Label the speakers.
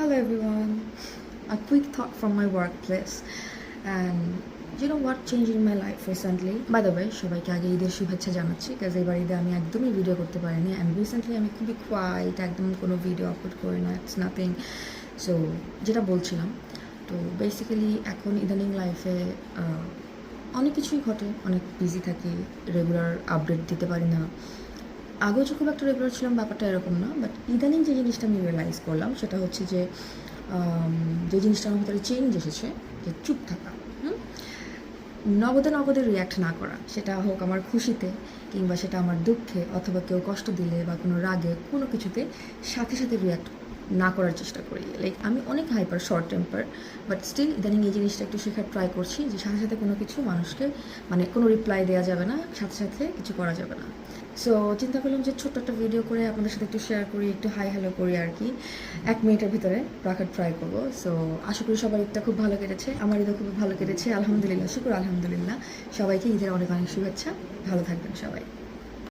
Speaker 1: Hello everyone. A quick thought from my workplace, and you know what changed in my life recently? By the way, সবাইকে আগে ঈদের শুভেচ্ছা জানাচ্ছি, কাজ এবার ঈদে আমি একদমই ভিডিও করতে পারিনি, অ্যান্ড রিসেন্টলি আমি খুবই কোয়াইট, একদম কোনো ভিডিও আপলোড করি না, ইটস নাথিং। সো যেটা বলছিলাম, তো বেসিক্যালি এখন ইদানিং লাইফে অনেক কিছুই ঘটে, অনেক বিজি থাকি, রেগুলার আপডেট দিতে পারি না। আগেও যে খুব একটা রেগুলার ছিলাম ব্যাপারটা এরকম না, বাট ইদানিং যে জিনিসটা আমি রিয়েলাইজ করলাম সেটা হচ্ছে যে যে জিনিসটা আমার ভিতরে চেঞ্জ এসেছে, যে চুপ থাকা, নগদে নগদে রিয়্যাক্ট না করা, সেটা হোক আমার খুশিতে কিংবা সেটা আমার দুঃখে অথবা কেউ কষ্ট দিলে বা কোনো রাগে কোনো কিছুতে সাথে সাথে রিয়্যাক্ট না করার চেষ্টা করি। লাইক আমি অনেক hyper short temper, but still ইদানিং এই জিনিসটা একটু শেখার ট্রাই করছি যে সাথে সাথে কোনো কিছু মানুষকে মানে কোনো রিপ্লাই দেওয়া যাবে না, সাথে সাথে কিছু করা যাবে না। সো চিন্তা করলাম যে ছোট্ট একটা ভিডিও করে আপনাদের সাথে একটু শেয়ার করি, একটু হাই হ্যালো করি আর কি, 1 মিনিটের ভিতরে রাখার ট্রাই করবো। সো আশা করি সবার ঈদটা খুব ভালো কেটেছে, আমার ঈদও খুব ভালো কেটেছে, আলহামদুলিল্লাহ, শুকুর আলহামদুলিল্লাহ। সবাইকে ঈদের অনেক অনেক শুভেচ্ছা, ভালো থাকবেন সবাই।